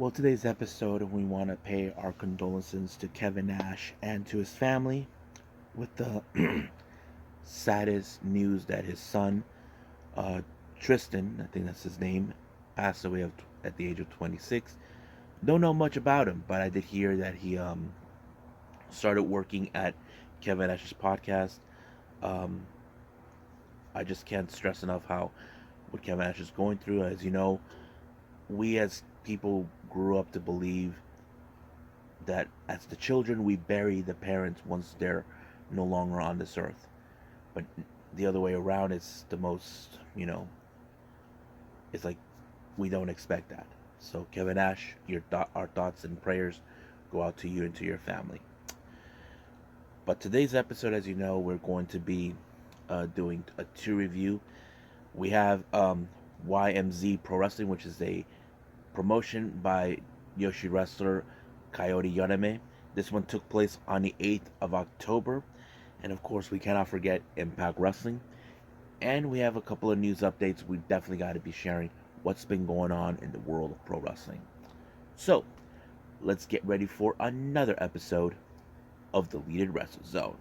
Well, today's episode, we want to pay our condolences to Kevin Nash and to his family with the saddest news that his son, uh, Tristan, I think that's his name, passed away at the age of 26. Don't know much about him, but I did hear that he started working at Kevin Nash's podcast. Um, I just can't stress enough how what Kevin Nash is going through. As you know, we as people grew up to believe that as the children we bury the parents once they're no longer on this earth. But the other way around is the most, it's like we don't expect that. So Kevin Nash, our thoughts and prayers go out to you and to your family. But today's episode, as you know, we're going to be doing a two review. We have YMZ Pro Wrestling, which is a promotion by Yoshi wrestler Coyote Yoname. This one took place on the 8th of October. And of course, we cannot forget Impact Wrestling. And we have a couple of news updates. We definitely got to be sharing what's been going on in the world of pro wrestling. So, let's get ready for another episode of the Deleted Wrestle Zone.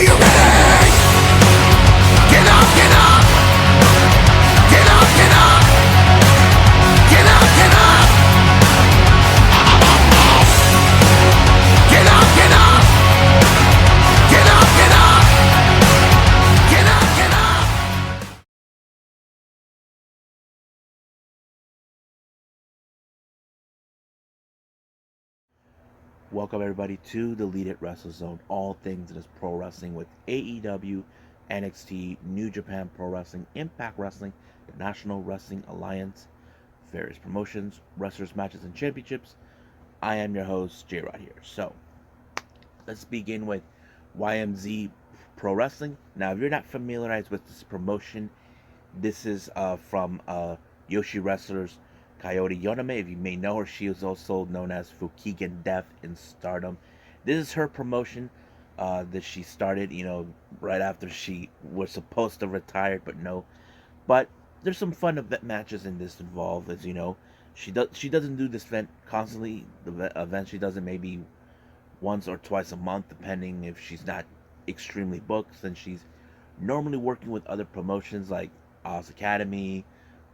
Are you ready? Get up, get up! Get up, get up! Get up, get up! Get up, get up! Get up, get up! Get up, get up! Welcome everybody to the Deleted Wrestle Zone. All things that is pro wrestling with AEW, NXT, New Japan Pro Wrestling, Impact Wrestling, the National Wrestling Alliance, various promotions, wrestlers, matches, and championships. I am your host, J Rod here. So, let's begin with YMZ Pro Wrestling. Now, if you're not familiarized with this promotion, this is from Yoshi Wrestlers Coyote Yoname. If you may know her, she is also known as Fukigen Death in Stardom. This is her promotion that she started, right after she was supposed to retire, but no. But there's some fun event matches in this involved, as you know. She doesn't do this event constantly. The event she does it maybe once or twice a month, depending if she's not extremely booked. Then she's normally working with other promotions like Oz Academy,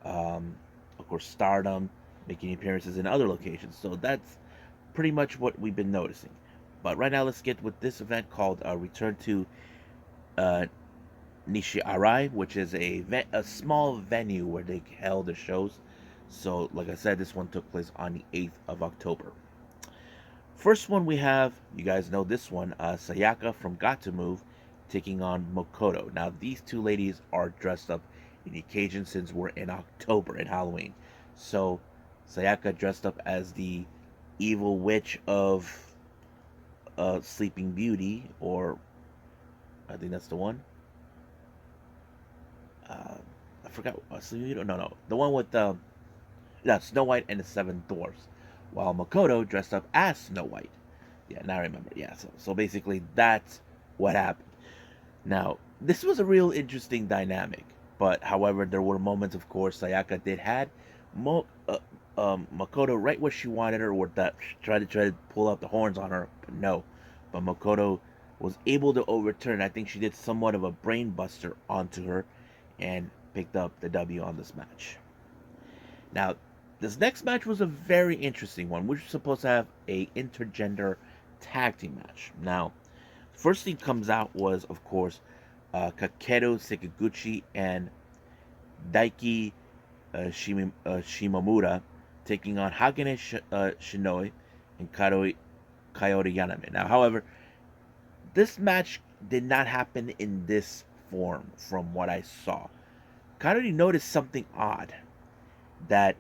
of course Stardom, making appearances in other locations. So that's pretty much what we've been noticing. But right now, let's get with this event called Return to uh, Nishiarai, which is a small venue where they held the shows. So, like I said, this one took place on the 8th of October. First one we have, you guys know this one, Sayaka from Got to Move taking on Makoto. Now, these two ladies are dressed up in the occasion since we're in October and Halloween. So, Sayaka dressed up as the evil witch of Sleeping Beauty, or I think that's the one. I forgot. Sleeping Beauty? No, the one with Snow White and the Seven Dwarfs. While Makoto dressed up as Snow White. Yeah, now I remember. Yeah, so basically that's what happened. Now, this was a real interesting dynamic, but however, there were moments, of course, Sayaka did had Makoto right where she wanted her, or that tried to pull out the horns on her, but no. But Makoto was able to overturn. I think she did somewhat of a brain buster onto her, and picked up the W on this match. Now, this next match was a very interesting one. We were supposed to have a intergender tag team match. Now, first thing comes out was, of course, Kakeru Sekiguchi and Daiki Shimamura taking on Hagane Shinoi and Coyote Yaname. Now, however, this match did not happen in this form from what I saw. Coyote noticed something odd, that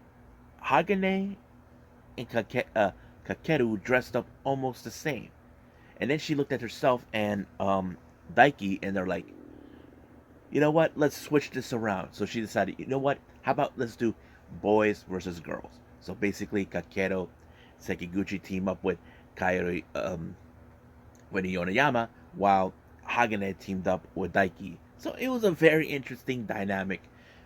Hagane and Kakeru dressed up almost the same. And then she looked at herself and Daiki, and they're like, you know what? Let's switch this around. So she decided, you know what? How about let's do boys versus girls? So basically, Kakeru Sekiguchi team up with Kairi with Yonayama, while Hagane teamed up with Daiki. So it was a very interesting dynamic.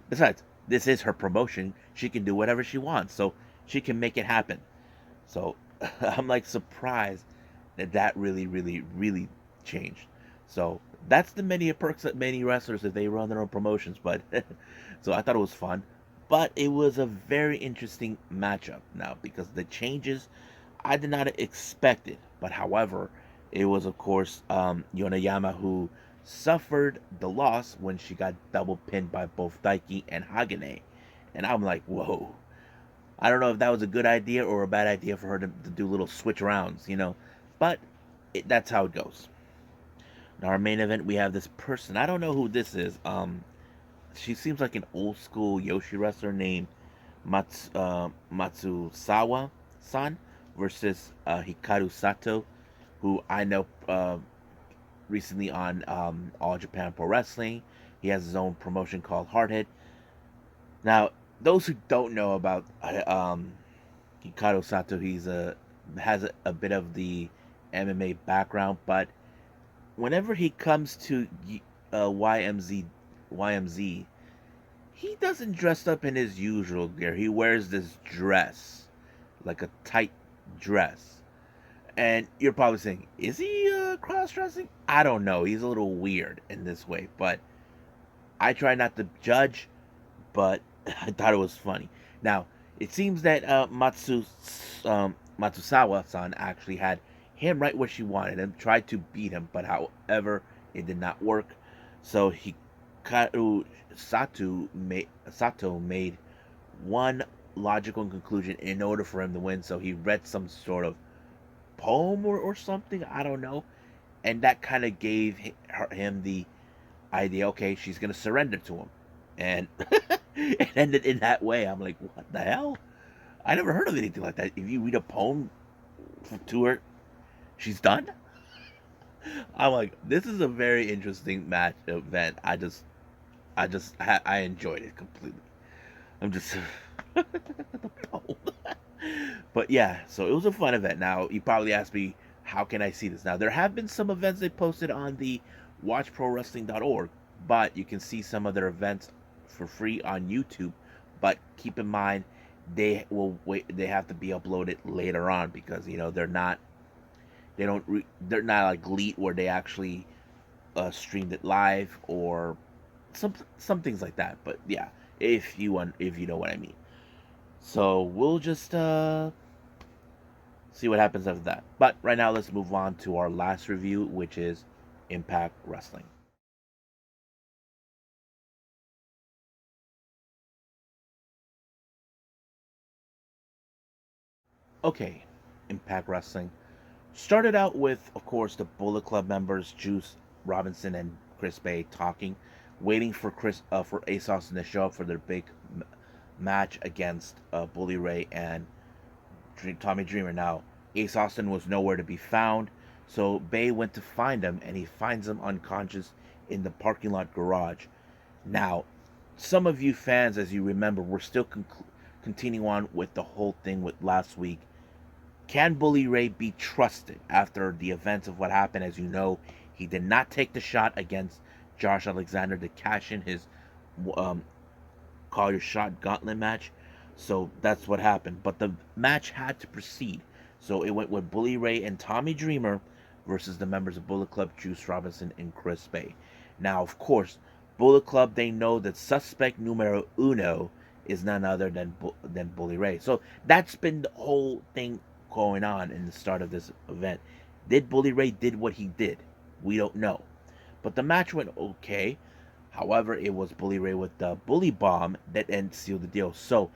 Besides, this is her promotion. She can do whatever she wants, so she can make it happen. So I'm like surprised that really, really, really changed. So that's the many perks that many wrestlers if they run their own promotions. But so I thought it was fun, but it was a very interesting matchup now because the changes I did not expect it. But however, it was of course Yonayama who suffered the loss when she got double pinned by both Daiki and Hagane, and I'm like, whoa. I don't know if that was a good idea or a bad idea for her to do little switch rounds, but that's how it goes. Now, our main event, we have this person. I don't know who this is. She seems like an old school Yoshi wrestler named Matsusawa-san versus Hikaru Sato, who I know recently on All Japan Pro Wrestling. He has his own promotion called Hardhead. Now, those who don't know about Hikaru Sato, has a bit of the MMA background, but whenever he comes to YMZ, he doesn't dress up in his usual gear. He wears this dress, like a tight dress. And you're probably saying, is he cross dressing? I don't know. He's a little weird in this way, but I try not to judge, but I thought it was funny. Now, it seems that Matsusawa-san actually had him right where she wanted him, tried to beat him, but however, it did not work. So Hikaru Sato made one logical conclusion in order for him to win. So he read some sort of poem or something, I don't know, and that kind of gave him the idea. Okay, she's gonna surrender to him, and it ended in that way. I'm like, what the hell? I never heard of anything like that. If you read a poem to her, she's done. I'm like, this is a very interesting match event. I enjoyed it completely. I'm just the poem. But yeah, so it was a fun event. Now you probably asked me, how can I see this? Now there have been some events they posted on the watchprowrestling.org, but you can see some of their events for free on YouTube. But keep in mind, they will wait. They have to be uploaded later on because they're not. They're not like Gleet where they actually streamed it live or some things like that. But yeah, if you know what I mean. So we'll just see what happens after that. But right now, let's move on to our last review, which is Impact Wrestling. Okay, Impact Wrestling started out with, of course, the Bullet Club members Juice Robinson and Chris Bay talking, waiting for for Ace Austin to show up for their big match against Bully Ray and Tommy Dreamer. Now, Ace Austin was nowhere to be found, so Bay went to find him, and he finds him unconscious in the parking lot garage. Now, some of you fans, as you remember, were still continuing on with the whole thing with last week. Can Bully Ray be trusted after the events of what happened? As you know, he did not take the shot against Josh Alexander to cash in his Call Your Shot gauntlet match. So that's what happened. But the match had to proceed. So it went with Bully Ray and Tommy Dreamer versus the members of Bullet Club, Juice Robinson and Chris Bay. Now, of course, Bullet Club, they know that suspect numero uno is none other than Bully Ray. So that's been the whole thing going on in the start of this event. Did Bully Ray did what he did? We don't know. But the match went okay. However, it was Bully Ray with the Bully Bomb that sealed the deal. So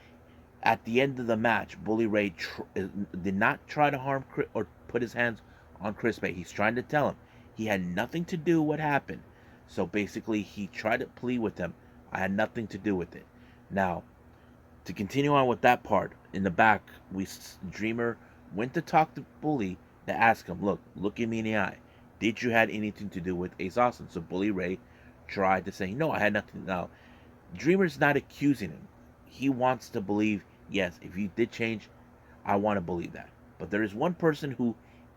at the end of the match, Bully Ray did not try to harm or put his hands on Chris Bay. He's trying to tell him he had nothing to do with what happened. So basically, he tried to plead with him. I had nothing to do with it. Now, to continue on with that part, in the back, Dreamer went to talk to Bully to ask him, look at me in the eye. Did you have anything to do with Ace Austin? So Bully Ray tried to say, no, I had nothing. Now, Dreamer's not accusing him. He wants to believe, yes, if you did change, I want to believe that. But there is one person who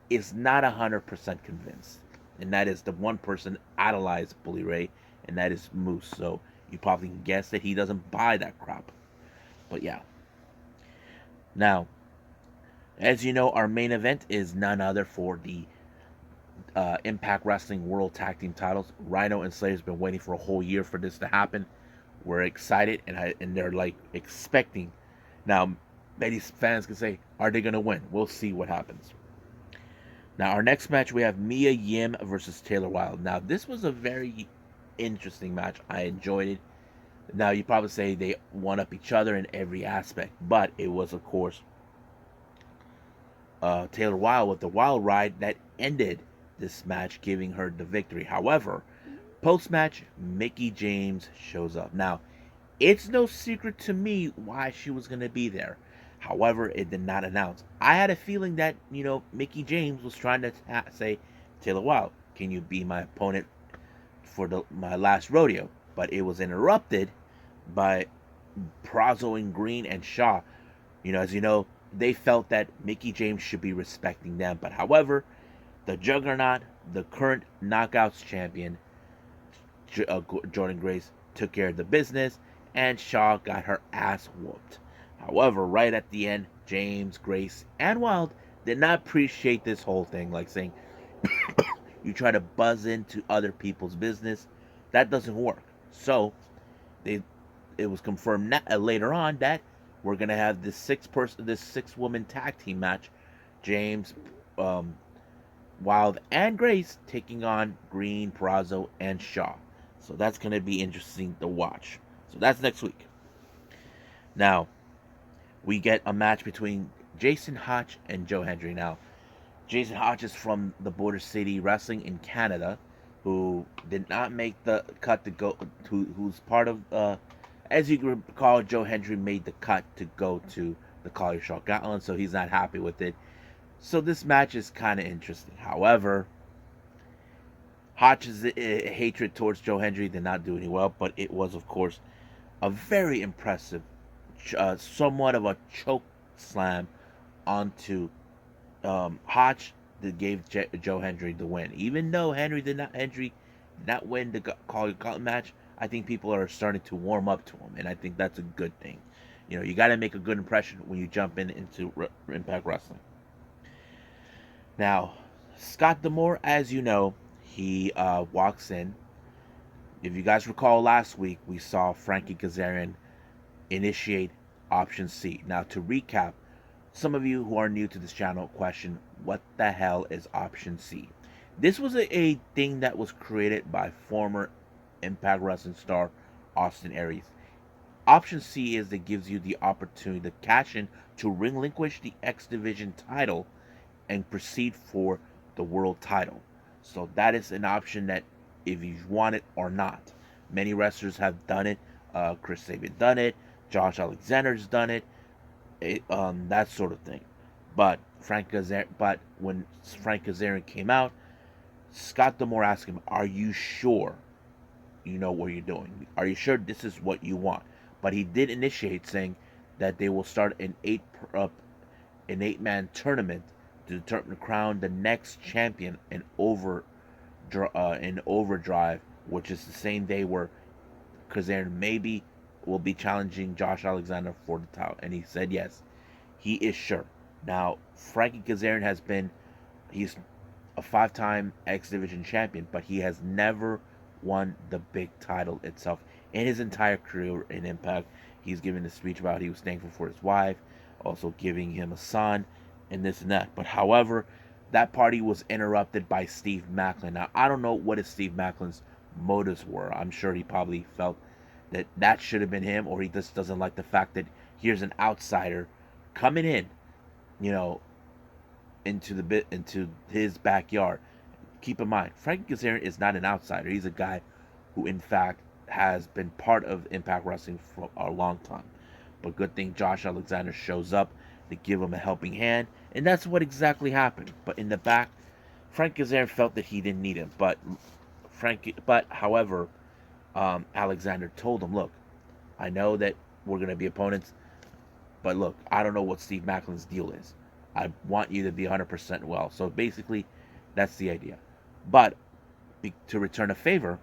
is not 100% convinced, and that is the one person idolized Bully Ray, and that is Moose. So you probably can guess that he doesn't buy that crap. But yeah. Now, as you know, our main event is none other for the Impact Wrestling World Tag Team titles. Rhino and Slayer's been waiting for a whole year for this to happen. We're excited, and they're like expecting. Now, many fans can say, are they going to win? We'll see what happens. Now, our next match, we have Mia Yim versus Taylor Wilde. Now, this was a very interesting match. I enjoyed it. Now, you probably say they one up each other in every aspect, but it was, of course, Taylor Wilde with the Wild Ride that ended this match, giving her the victory. However, post-match, Mickie James shows up. Now, it's no secret to me why she was going to be there. However, it did not announce. I had a feeling that, Mickie James was trying to say, Taylor Wilde, can you be my opponent for my last rodeo? But it was interrupted by Prazzo and Green and Shaw. As you know, they felt that Mickie James should be respecting them. But however, the Juggernaut, the current Knockouts champion, Jordan Grace, took care of the business, and Shaw got her ass whooped. However, right at the end, James, Grace, and Wilde did not appreciate this whole thing, like saying, you try to buzz into other people's business, that doesn't work. So, it was confirmed later on that we're gonna have this six-woman tag team match, James, Wilde, and Grace taking on Green, Prazzo, and Shaw. So that's gonna be interesting to watch. So that's next week. Now, we get a match between Jason Hotch and Joe Hendry. Now, Jason Hotch is from the Border City Wrestling in Canada, who did not make the cut to go, who's part of, as you recall, Joe Hendry made the cut to go to the Collier Shaw Gauntlet, so he's not happy with it. So this match is kind of interesting. However, Hotch's hatred towards Joe Hendry did not do any well, but it was, of course, a very impressive, somewhat of a choke slam onto Hotch that gave Joe Hendry the win. Even though Hendry did not win the Collier Gauntlet match, I think people are starting to warm up to him, and I think that's a good thing. You got to make a good impression when you jump into Impact Wrestling. Now, Scott D'Amore, as you know, he walks in. If you guys recall last week, we saw Frankie Kazarian initiate Option C. Now, to recap, some of you who are new to this channel question, what the hell is Option C? This was a thing that was created by former Impact Wrestling star Austin Aries. Option C is that gives you the opportunity to cash in to relinquish the X Division title and proceed for the world title. So that is an option that if you want it or not. Many wrestlers have done it. Chris Sabin done it. Josh Alexander's done it. That sort of thing. But when Frank Kazarian came out, Scott D'Amore asked him, "Are you sure you know what you're doing? Are you sure this is what you want?" But he did initiate, saying that they will start an eight-man tournament to crown the next champion in Overdrive, which is the same day where Kazarian maybe will be challenging Josh Alexander for the title. And he said yes, he is sure. Now, Frankie Kazarian he's a 5-time X Division champion, but he has never won the big title itself in his entire career in Impact. He's given a speech about he was thankful for his wife, also giving him a son, and this and that. But however, that party was interrupted by Steve Maclin. Now, I don't know what Steve Maclin's motives were. I'm sure he probably felt that should have been him, or he just doesn't like the fact that here's an outsider coming in, into his backyard. Keep in mind, Frankie Kazarian is not an outsider. He's a guy who, in fact, has been part of Impact Wrestling for a long time. But good thing Josh Alexander shows up to give him a helping hand, and that's what exactly happened. But in the back, Frank Kazarian felt that he didn't need him. However, Alexander told him, "Look, I know that we're going to be opponents, but look, I don't know what Steve Maclin's deal is. I want you to be 100% well. So basically, that's the idea. But to return a favor,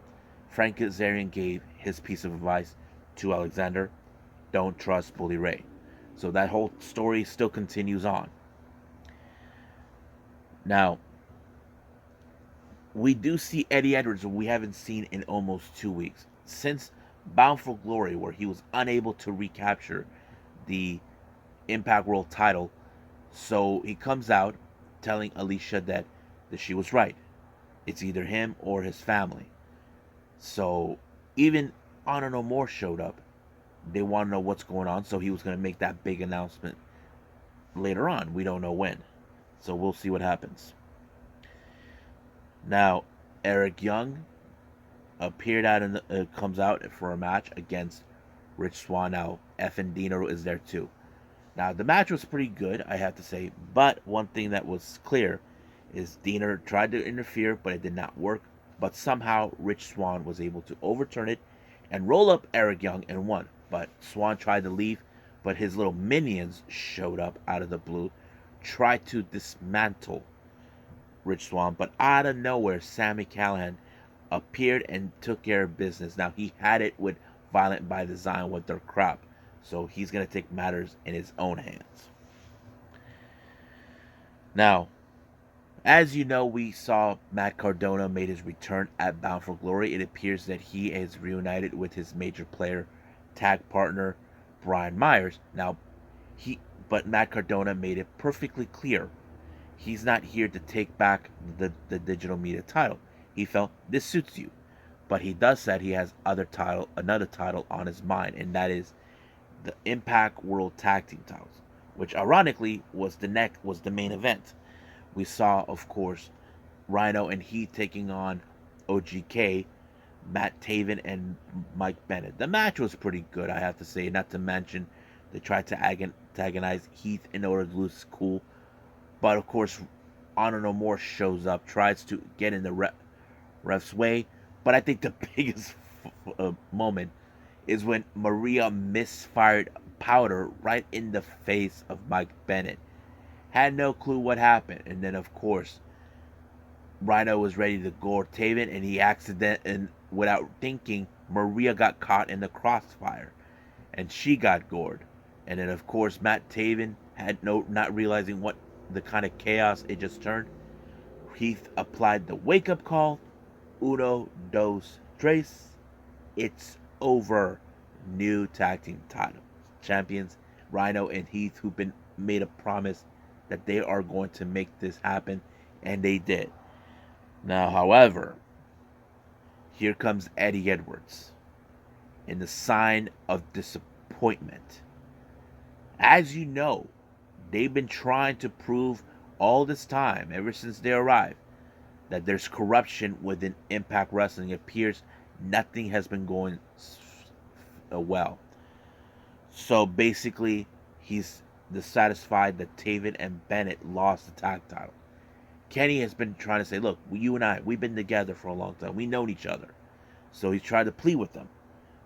Frank Kazarian gave his piece of advice to Alexander: don't trust Bully Ray. So that whole story still continues on. Now, we do see Eddie Edwards, who we haven't seen in almost 2 weeks. Since Bound for Glory, where he was unable to recapture the Impact World title. So he comes out telling Alicia that she was right. It's either him or his family. So even Honor No More showed up. They want to know what's going on, so he was going to make that big announcement later on. We don't know when. So we'll see what happens. Now, Eric Young comes out for a match against Rich Swann. Now, Dino is there too. Now, the match was pretty good, I have to say, but one thing that was clear is Diener tried to interfere, but it did not work. But somehow, Rich Swann was able to overturn it and roll up Eric Young and won. But Swann tried to leave, but his little minions showed up out of the blue, tried to dismantle Rich Swann, but out of nowhere, Sami Callihan appeared and took care of business. Now, he had it with Violent by Design with their crap. So he's going to take matters in his own hands. Now, as you know, we saw Matt Cardona made his return at Bound for Glory. It appears that he is reunited with his major player, tag partner, Brian Myers. Now, but Matt Cardona made it perfectly clear he's not here to take back the digital media title. He felt this suits you. But he does said he has another title on his mind, and that is the Impact World Tag Team titles, which ironically was the main event. We saw, of course, Rhino and Heath taking on OGK, Matt Taven, and Mike Bennett. The match was pretty good, I have to say. Not to mention, they tried to antagonize Heath in order to lose cool. But of course, Honor No More shows up, tries to get in the ref's way. But I think the biggest moment is when Maria misfired powder right in the face of Mike Bennett. Had no clue what happened. And then, of course, Rhino was ready to gore Taven, and and without thinking, Maria got caught in the crossfire, and she got gored. And then, of course, Matt Taven had not realizing what the kind of chaos it just turned. Heath applied the wake-up call. Uno, dos, tres. It's over. New tag team title champions, Rhino and Heath, who've been made a promise that they are going to make this happen, and they did. Now, however, here comes Eddie Edwards in the sign of disappointment. As you know, they've been trying to prove all this time, ever since they arrived, that there's corruption within Impact Wrestling. It appears nothing has been going well. So basically, he's dissatisfied that Taven and Bennett lost the tag title. Kenny has been trying to say, look, you and I, we've been together for a long time. We know each other. So he's tried to plead with them.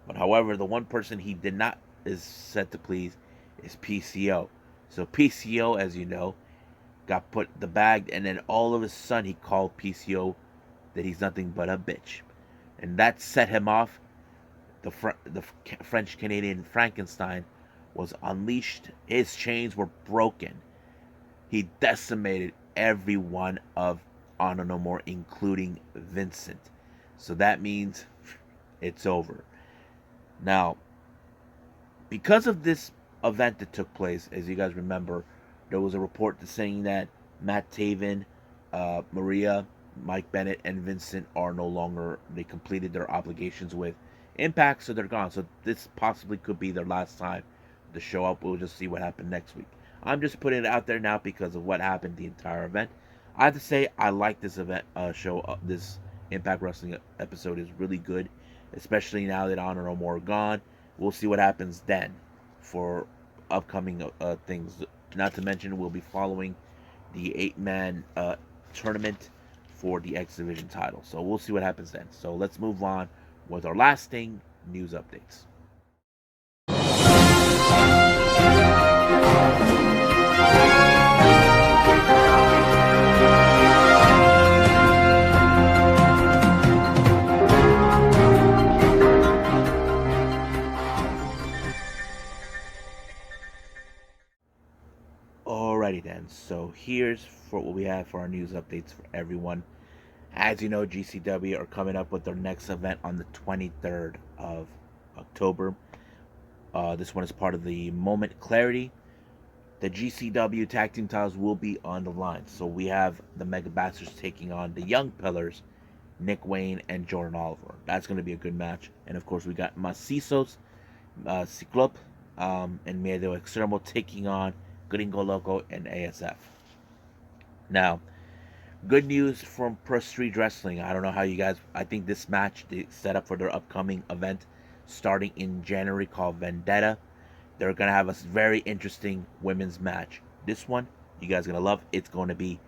But however, the one person he did not is said to please is PCO. So PCO, as you know, got put the bag, and then all of a sudden he called PCO that he's nothing but a bitch. And that set him off. The French-Canadian Frankenstein was unleashed. His chains were broken. He decimated every one of Honor No More, including Vincent. So that means it's over. Now, because of this event that took place, as you guys remember, there was a report saying that Matt Taven, Maria, Mike Bennett, and Vincent are no longer, they completed their obligations with Impact, so they're gone. So this possibly could be their last time to show up. We'll just see what happened next week. I'm just putting it out there now because of what happened the entire event. I have to say, I like this event show. This Impact Wrestling episode is really good, especially now that Honor No More are gone. We'll see what happens then for upcoming things. Not to mention, we'll be following the 8-man tournament for the X Division title. So we'll see what happens then. So let's move on with our lasting news updates. here's for what we have for our news updates for everyone. As you know, GCW are coming up with their next event on the 23rd of October. This one is part of the Moment Clarity. The GCW tag team titles will be on the line. So we have the Mega Bastards taking on the Young Pillars, Nick Wayne and Jordan Oliver. That's going to be a good match. And of course, we got Macisos, Ciclop, and Miedo Extremo taking on Gringo Loco and ASF. Now, good news from Pro Street Wrestling. I don't know how you guys. I think this match they set up for their upcoming event starting in January called Vendetta. They're gonna have a very interesting women's match. This one you guys are gonna love. It's going to be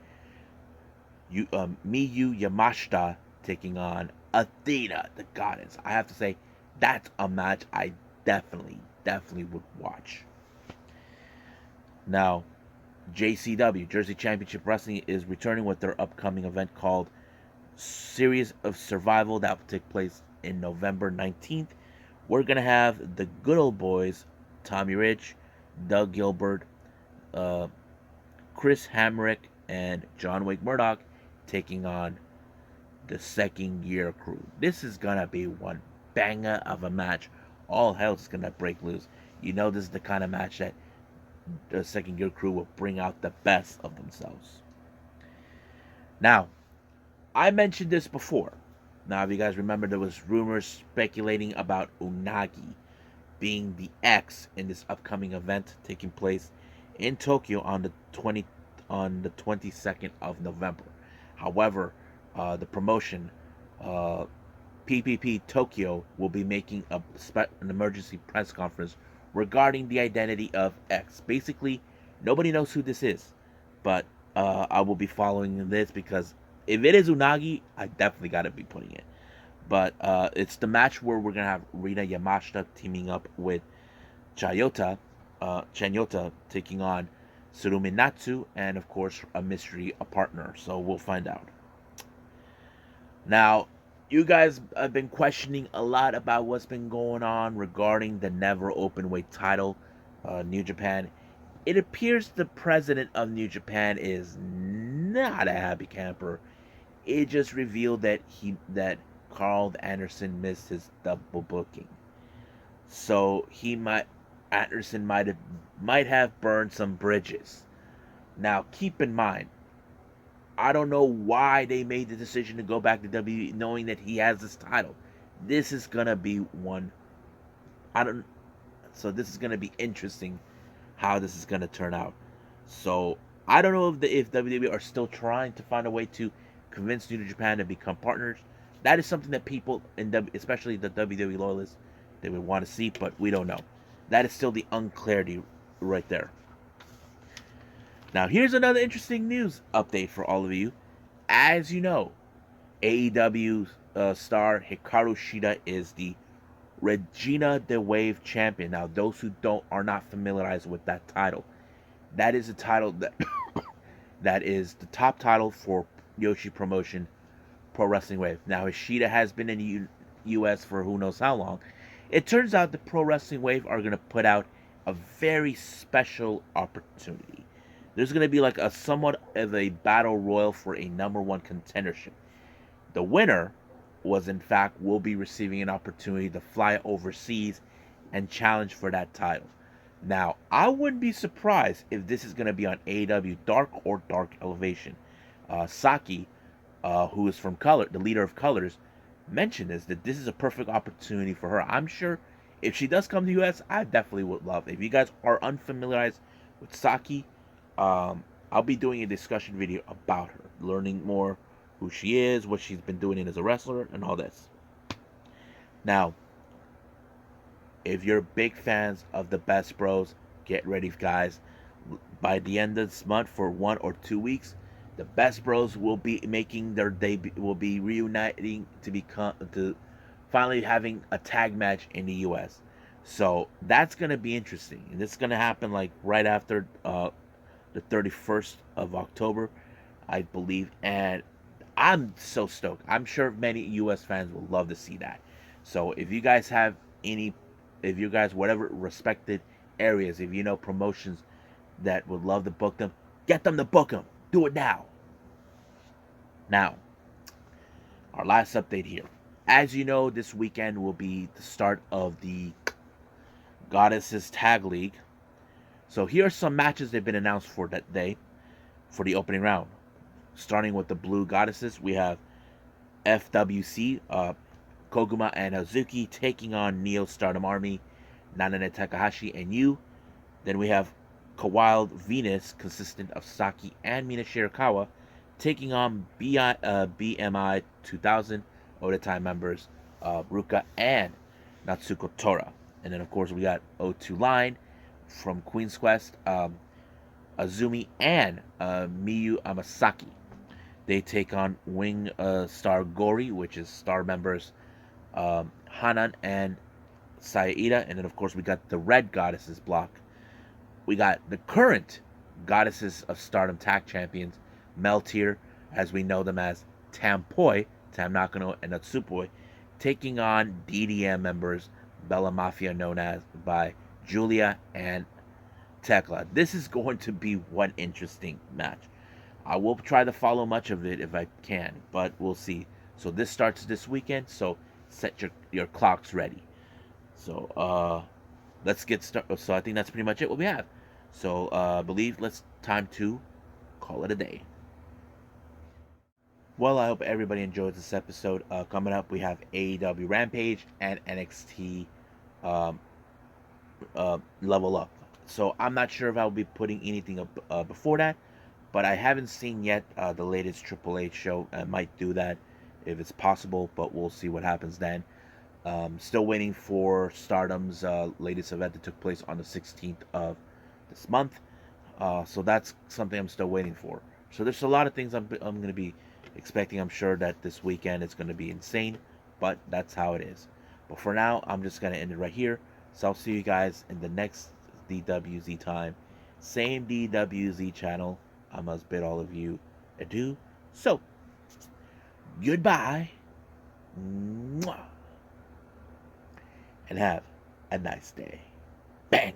Miyu Yamashita taking on Athena, the goddess. I have to say that's a match I definitely would watch. Now, JCW, Jersey Championship Wrestling, is returning with their upcoming event called Series of Survival that will take place in November 19th. We're going to have the good old boys, Tommy Rich, Doug Gilbert, Chris Hamrick, and John Wake Murdoch taking on the Second Gear Crew. This is going to be one banger of a match. All hell's going to break loose. You know this is the kind of match that the Second Gear Crew will bring out the best of themselves. Now, I mentioned this before. Now, if you guys remember, there was rumors speculating about Unagi being the X in this upcoming event taking place in Tokyo on the 22nd of November. However, the promotion P.P.P. Tokyo will be making an emergency press conference regarding the identity of X. Basically, nobody knows who this is, but I will be following this because if it is Unagi, I definitely got to be putting it. But it's the match where we're going to have Rina Yamashita teaming up with Chanyota taking on Tsurumi Natsu, and of course a partner. So we'll find out. Now, you guys have been questioning a lot about what's been going on regarding the Never Openweight title, New Japan. It appears the president of New Japan is not a happy camper. It just revealed that Carl Anderson missed his double booking, so Anderson might have burned some bridges. Now, keep in mind, I don't know why they made the decision to go back to WWE knowing that he has this title. This is gonna be one. So this is gonna be interesting how this is gonna turn out. So I don't know if WWE are still trying to find a way to convince New Japan to become partners. That is something that people, especially the WWE loyalists, they would want to see, but we don't know. That is still the unclarity right there. Now, here's another interesting news update for all of you. As you know, AEW star Hikaru Shida is the Regina di WAVE champion. Now, those who are not familiarized with that title, that is a title that is the top title for Yoshi Promotion Pro Wrestling Wave. Now, Ishida has been in the U.S. for who knows how long. It turns out the Pro Wrestling Wave are going to put out a very special opportunity. There's going to be like a somewhat of a battle royal for a number one contendership. The winner will be receiving an opportunity to fly overseas and challenge for that title. Now, I wouldn't be surprised if this is going to be on AEW Dark or Dark Elevation. Saki, who is from Color, the leader of Colors, mentioned that this is a perfect opportunity for her. I'm sure if she does come to the US, I definitely would love it. If you guys are unfamiliarized with Saki, I'll be doing a discussion video about her, learning more who she is, what she's been doing as a wrestler, and all this. Now, if you're big fans of the Best Bros, get ready, guys. By the end of this month, for 1 or 2 weeks, the Best Bros will be making their debut, will be reuniting to finally having a tag match in the U.S. So that's gonna be interesting, and this is gonna happen like right after the 31st of October, I believe, and I'm so stoked. I'm sure many U.S. fans will love to see that. So if you guys have whatever respected areas, if you know promotions that would love to book them, Get them to book him. Do it now. Now, our last update here. As you know, this weekend will be the start of the Goddesses Tag League. So here are some matches they've been announced for that day, for the opening round. Starting with the Blue Goddesses, we have FWC, Koguma and Hazuki taking on Neo Stardom Army, Nanane Takahashi and Yu. Then we have Kawild Venus, consistent of Saki and Mina Shirakawa, taking on BMI 2000 Oda members Ruka and Natsuko Tora. And then, of course, we got O2 Line from Queen's Quest, Azumi and Miyu Amasaki. They take on Wing Star Gori, which is Star members Hanan and Saida. And then, of course, we got the Red Goddesses block. We got the current Goddesses of Stardom Tag Champions, Meltier, as we know them as Tampoi, Tam Nakano and Natsupoi, taking on DDM members Bella Mafia, known as by Julia and Tekla. This is going to be one interesting match. I will try to follow much of it if I can, but we'll see. So this starts this weekend, so set your clocks ready. So let's get started. So I think that's pretty much it what we have. So I believe let's time to call it a day. Well, I hope everybody enjoys this episode. Coming up, we have AEW Rampage and NXT Level Up. So I'm not sure if I'll be putting anything up before that, but I haven't seen yet the latest Triple H show. I might do that if it's possible, but we'll see what happens then. Still waiting for Stardom's latest event that took place on the 16th of this month. So that's something I'm still waiting for. So there's a lot of things I'm going to be expecting. I'm sure that this weekend it's going to be insane, but that's how it is. But for now, I'm just going to end it right here. So I'll see you guys in the next DWZ time. Same DWZ channel. I must bid all of you adieu. So, goodbye. Mwah. And have a nice day. Bang.